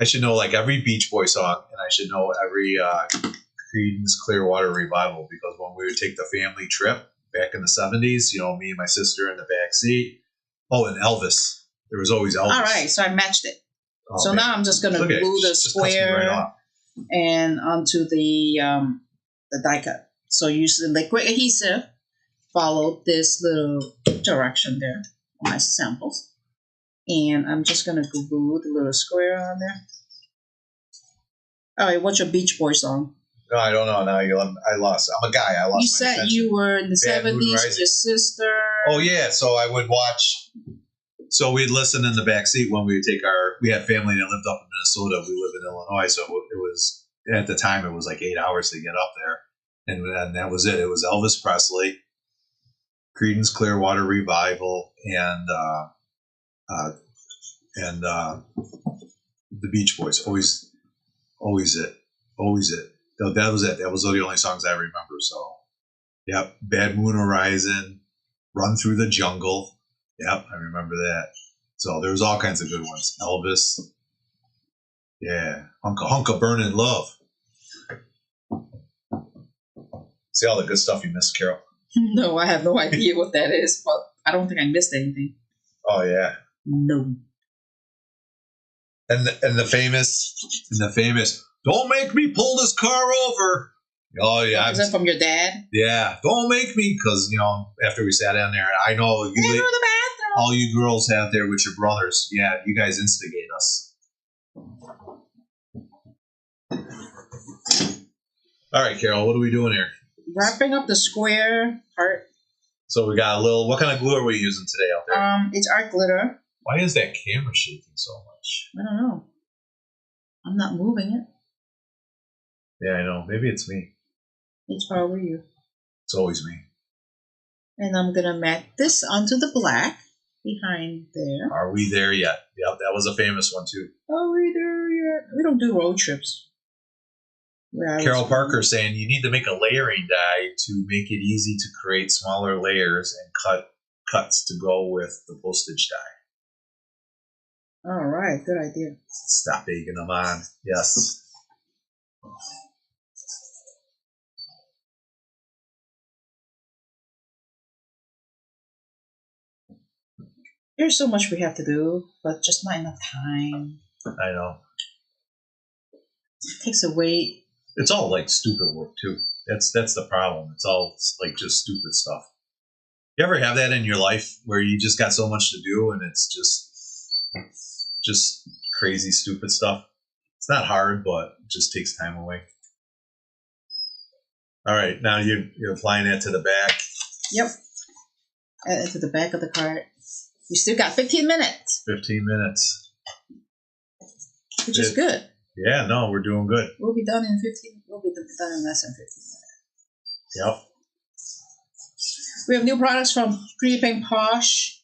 I should know, like every Beach Boy song, and I should know every Creedence Clearwater Revival, because when we would take the family trip back in the 70s, me and my sister in the back seat. Oh, and Elvis. There was always Elvis. All right, so I matched it. Oh, so now I'm just going to glue the square and onto the die cut. So use the liquid adhesive. Follow this little direction there on my samples. And I'm just going to glue the little square on there. All right, what's your Beach Boy song? No, I don't know. Now I lost. I'm a guy. I lost. You said attention. You were in the 70s with your sister. Oh, yeah. So I would watch. So we'd listen in the back seat when we would take we had family that lived up in Minnesota. We live in Illinois. So it was, at the time, it was like 8 hours to get up there. And that was it. It was Elvis Presley, Creedence Clearwater Revival, and the Beach Boys. Always it. That was it. That was the only songs I remember. So, yep. Bad Moon Horizon, Run Through the Jungle. Yep, I remember that. So there was all kinds of good ones. Elvis. Yeah. Hunka Burnin' Love. See all the good stuff you missed, Carol? No, I have no idea what that is, but I don't think I missed anything. Oh, yeah. No. And the famous, don't make me pull this car over. Oh, yeah. Is that from your dad? Yeah. Don't make me, because, after we sat down there, I know you the bathroom. All you girls out there with your brothers, yeah, you guys instigate us. All right, Carol, what are we doing here? Wrapping up the square part. So we got what kind of glue are we using today out there? It's art glitter. Why is that camera shaking so much? I don't know. I'm not moving it. Yeah, I know. Maybe it's me. It's probably you. It's always me. And I'm going to mat this onto the black behind there. Are we there yet? Yep, that was a famous one too. Are we there yet? We don't do road trips. Carol Parker saying you need to make a layering die to make it easy to create smaller layers and cuts to go with the postage die. All right, good idea. Stop egging them on. Yes. There's so much we have to do, but just not enough time. I know. It takes away. It's all like stupid work too. That's the problem. It's all like just stupid stuff. You ever have that in your life where you just got so much to do and it's just crazy stupid stuff? It's not hard, but it just takes time away. All right, now you're applying that to the back. Yep. Add it to the back of the card. You still got 15 minutes. 15 minutes. Which is good. Yeah, no, we're doing good. We'll be done in 15. We'll be done in less than 15 minutes. Yep. We have new products from Pretty Pink Posh.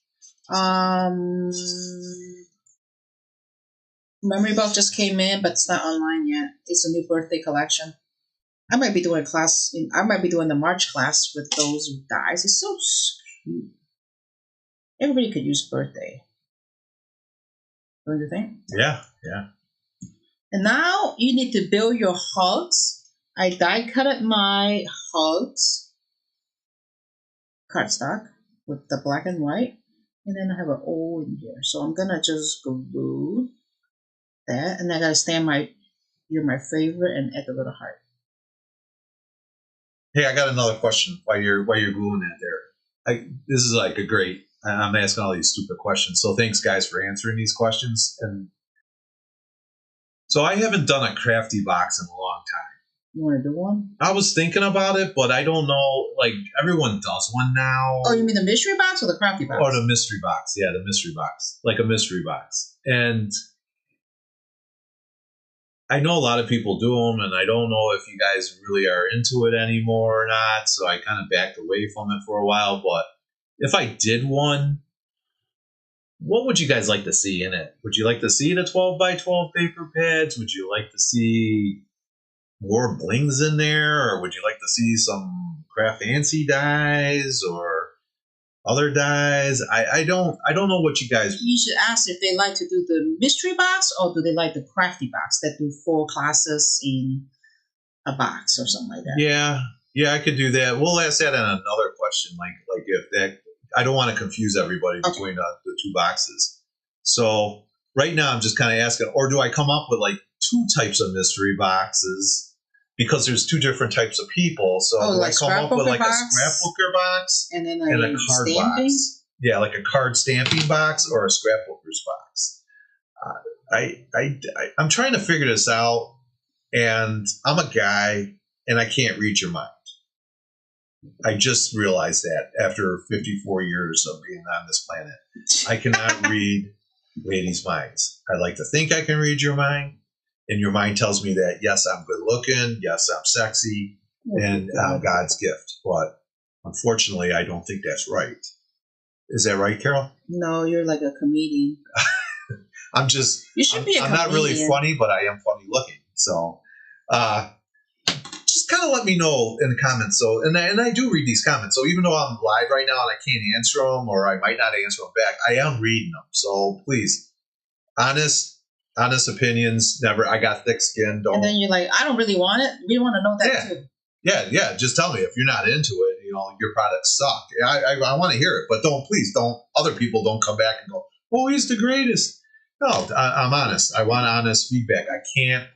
Memory Box just came in, but it's not online yet. It's a new birthday collection. I might be doing a class. I might be doing the March class with those dies. It's so cute. Everybody could use birthday. Don't you think? Yeah. And now you need to build your hugs. I die cutted my hugs cardstock with the black and white. And then I have an O in here. So I'm going to just glue that. And I got to stamp you're my favorite and add the little heart. Hey, I got another question while you're gluing that there. This is like a great. I'm asking all these stupid questions. So thanks, guys, for answering these questions. And so I haven't done a crafty box in a long time. You want to do one? I was thinking about it, but I don't know. Like, everyone does one now. Oh, you mean the mystery box or the crafty box? Or the mystery box. Yeah, the mystery box. Like a mystery box. And I know a lot of people do them, and I don't know if you guys really are into it anymore or not. So I kind of backed away from it for a while. But if I did one, what would you guys like to see in it? Would you like to see the 12 by 12 paper pads? Would you like to see more blings in there? Or would you like to see some craft fancy dies or other dies? I don't know what you guys... You should ask if they like to do the mystery box or do they like the crafty box that do 4 classes in a box or something like that. Yeah, I could do that. We'll ask that in another question. Like if that... I don't want to confuse everybody between the 2 boxes. So right now I'm just kind of asking, or do I come up with like 2 types of mystery boxes? Because there's 2 different types of people. So do I come up with like a scrapbooker box and then a card stamping box? Yeah, like a card stamping box or a scrapbooker's box. I'm trying to figure this out, and I'm a guy, and I can't read your mind. I just realized that after 54 years of being on this planet, I cannot read ladies' minds. I like to think I can read your mind, and your mind tells me that, yes, I'm good looking, yes, I'm sexy, and I'm God's gift. But unfortunately, I don't think that's right. Is that right, Carol? No, you're like a comedian. I'm just... You should be a comedian. I'm not really funny, but I am funny looking. So... just kind of let me know in the comments. So, and I do read these comments. So even though I'm live right now and I can't answer them, or I might not answer them back, I am reading them. So please, honest opinions. Never. I got thick skin. Don't. And then you're like, I don't really want it. We want to know that too. Yeah. Just tell me if you're not into it. Your products suck. I want to hear it, but please don't. Other people don't come back and go, "Oh, he's the greatest." No, I'm honest. I want honest feedback. I can't.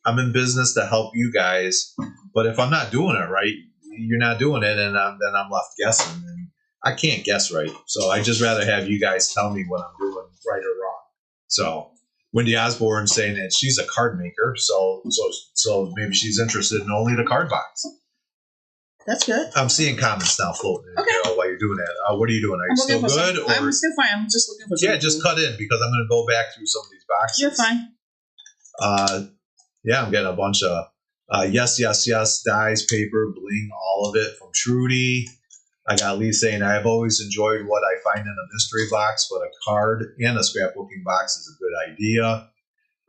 I'm in business to help you guys, but if I'm not doing it right, you're not doing it, and then I'm left guessing, and I can't guess right. So I just rather have you guys tell me what I'm doing right or wrong. So Wendy Osborne saying that she's a card maker, so maybe she's interested in only the card box. That's good. I'm seeing comments now floating in, Carol, while you're doing that. What are you doing? Are you still good? I'm still fine. I'm just looking for something. Yeah, just cut in because I'm going to go back through some of these boxes. You're fine. Yeah, I'm getting a bunch of yes, dies, paper, bling, all of it from Trudy. I got Lee saying, I have always enjoyed what I find in a mystery box, but a card and a scrapbooking box is a good idea.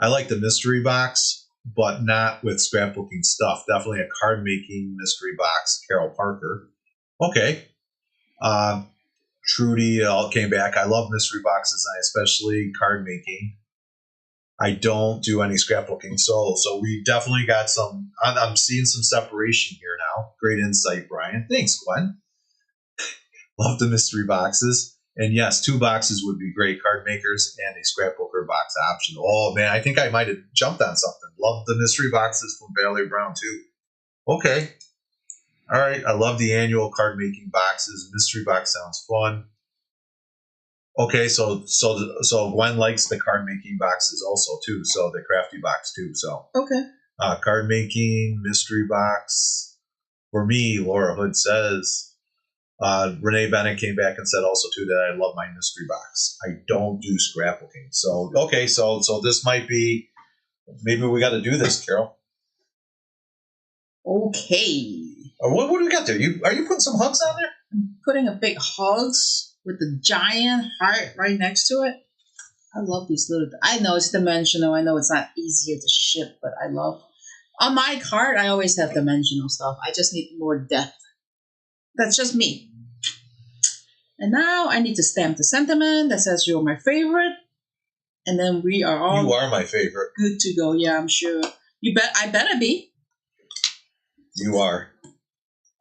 I like the mystery box, but not with scrapbooking stuff. Definitely a card making mystery box, Carol Parker. Okay. Trudy all came back. I love mystery boxes, and especially card making. I don't do any scrapbooking, so we definitely got some. I'm seeing some separation here now. Great insight, Brian. Thanks, Gwen. Love the mystery boxes. And yes, 2 boxes would be great. Card makers and a scrapbooker box option. Oh man, I think I might have jumped on something. Love the mystery boxes from Valerie Brown too. Okay. All right. I love the annual card making boxes. Mystery box sounds fun. Okay, so Gwen likes the card making boxes also too. So the crafty box too. So Okay. card making, mystery box. For me, Laura Hood says. Renee Bennett came back and said also too that I love my mystery box. I don't do scrapbooking. So okay, so this might be, maybe we got to do this, Carol. Okay. What do we got there? Are you putting some hugs on there? I'm putting a big hugs with the giant heart right next to it. I love these little. I know it's dimensional. I know it's not easier to ship, but I love. On my card, I always have dimensional stuff. I just need more depth. That's just me. And now I need to stamp the sentiment that says you're my favorite. And then we are all. You are my favorite. Good to go. Yeah, I'm sure. I better be. You are.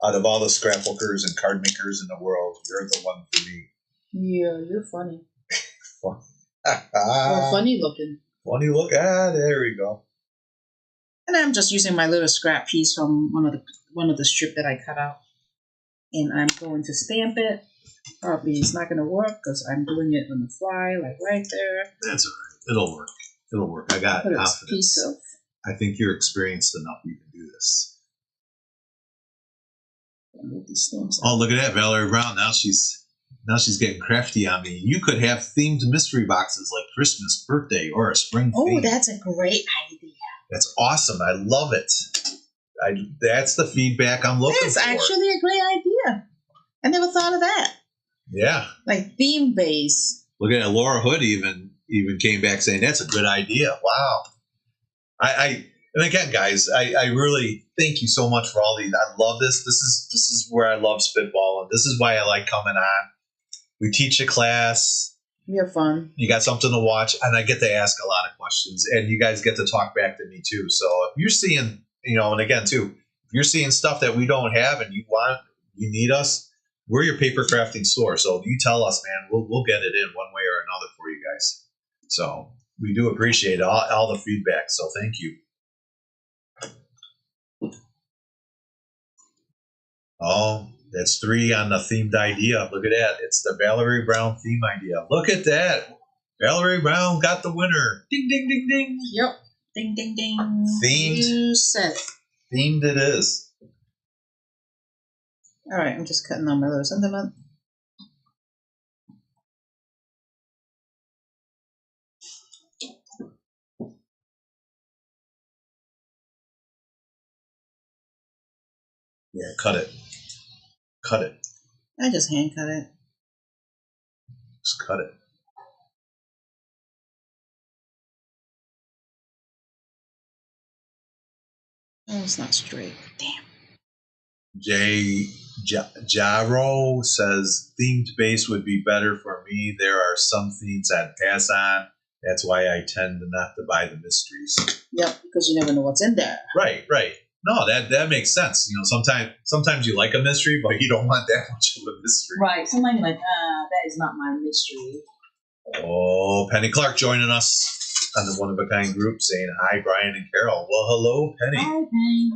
Out of all the scrapbookers and card makers in the world, you're the one for me. Yeah, you're funny. Or funny looking. Funny look. There we go. And I'm just using my little scrap piece from one of the strip that I cut out. And I'm going to stamp it. Probably it's not going to work because I'm doing it on the fly, like right there. That's all right. It'll work. It'll work. I got confidence. Piece of. I think you're experienced enough. You can do this. These stamps oh, look at that, Valerie Brown. Now she's getting crafty on me. You could have themed mystery boxes like Christmas, birthday, or a spring theme. Oh, that's a great idea. That's awesome. I love it. That's the feedback I'm looking for. That's actually a great idea. I never thought of that. Yeah. Like theme base. Look at it. Laura Hood even came back saying that's a good idea. Wow. And again, guys, I really thank you so much for all these. I love this. This is where I love spitballing. This is why I like coming on. We teach a class. We have fun. You got something to watch, and I get to ask a lot of questions, and you guys get to talk back to me too. So if you're seeing, and again too, if you're seeing stuff that we don't have and you need us, we're your paper crafting store. So you tell us, man, we'll get it in one way or another for you guys. So we do appreciate all the feedback. So thank you. Oh, that's 3 on the themed idea. Look at that. It's the Valerie Brown theme idea. Look at that. Valerie Brown got the winner. Ding, ding, ding, ding. Yep. Ding, ding, ding. Themed. You said it. Themed it is. All right. I'm just cutting on my little sentiment. Yeah, cut it. Cut it. I just hand cut it. Just cut it. Oh, it's not straight. Damn. Jaro says themed base would be better for me. There are some themes I'd pass on. That's why I tend not to buy the mysteries. Yep, because you never know what's in there. Right. No, that makes sense. Sometimes you like a mystery, but you don't want that much of a mystery. Right. Sometimes you're like, that is not my mystery. Oh, Penny Clark joining us on the One of a Kind group saying hi, Brian and Carol. Well, hello, Penny. Hi, Penny.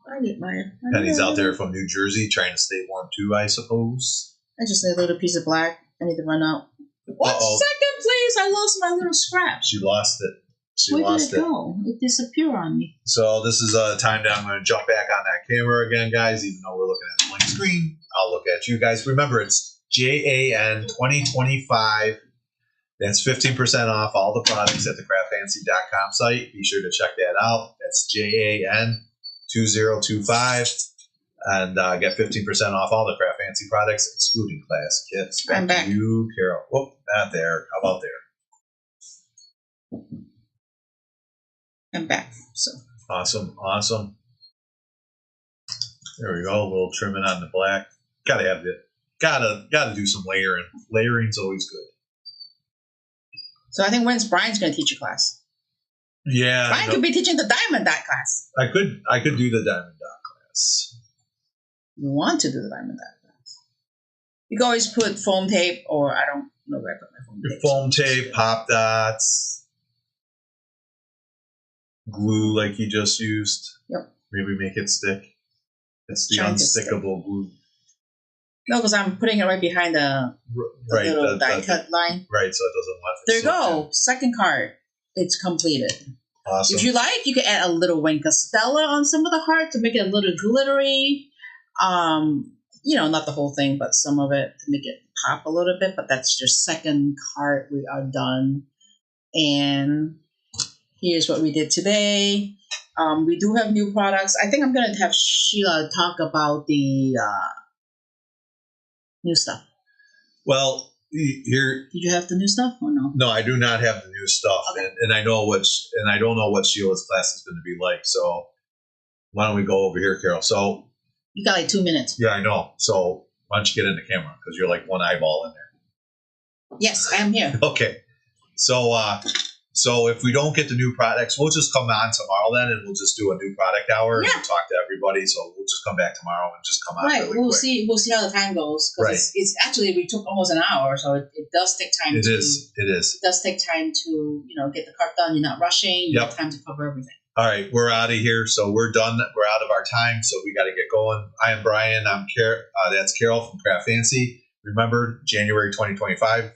I need mine. Penny's out there from New Jersey trying to stay warm too, I suppose. I just need a little piece of black. I need to run out. 1 second, please. I lost my little scrap. She lost it. Where did it go? It disappeared on me. So this is a time that I'm going to jump back on that camera again, guys. Even though we're looking at a blank screen, I'll look at you guys. Remember, it's JAN 2025. That's 15% off all the products at the craftfancy.com site. Be sure to check that out. That's JAN 2025. And get 15% off all the Craft Fancy products, excluding class kits. Back to you, Carol. Whoop, not there. How about there? I'm back. So awesome. There we go. A little trimming on the black. Gotta do some layering. Layering's always good. So I think when's Brian's going to teach a class? Yeah, Brian could be teaching the diamond dot class. I could do the diamond dot class. You want to do the diamond dot class? You can always put foam tape, or I don't know where I put my foam Your tape. foam tape, pop dots, glue like you just used. Yep. Maybe make it stick. It's the Trying to unstickable glue. No, because I'm putting it right behind the little die cut line. Right, so it doesn't want. There you go. Second card. It's completed. Awesome. If you like, you can add a little Wayne Costello on some of the heart to make it a little glittery. Not the whole thing, but some of it to make it pop a little bit. But that's your second card. We are done. And here's what we did today. We do have new products. I think I'm going to have Sheila talk about the new stuff. Well, here. Did you have the new stuff or no? No, I do not have the new stuff, Okay. and I know and I don't know what Sheila's class is going to be like. So why don't we go over here, Carol? So you got like 2 minutes. Yeah, I know. So why don't you get in the camera because you're like one eyeball in there. Yes, I am here. Okay. So if we don't get the new products, we'll just come on tomorrow then, and we'll just do a new product hour and talk to everybody. So we'll just come back tomorrow and just come on. Right. Really We'll quick. see. We'll see how the time goes. Right. It's actually we took almost an hour, so it does take time. It is. It does take time to get the card done. You're not rushing. You have time to cover everything. All right, we're out of here. So we're done. We're out of our time, so we got to get going. I am Brian. I'm that's Carol from Craft Fancy. Remember, January 2025 and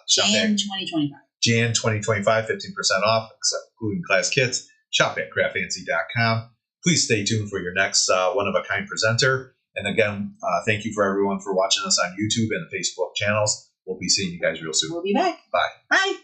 Jan 2025. Jan 2025, 15% off, including class kits. Shop at craftfancy.com. Please stay tuned for your next one-of-a-kind presenter. And again, thank you for everyone for watching us on YouTube and the Facebook channels. We'll be seeing you guys real soon. We'll be back. Bye. Bye.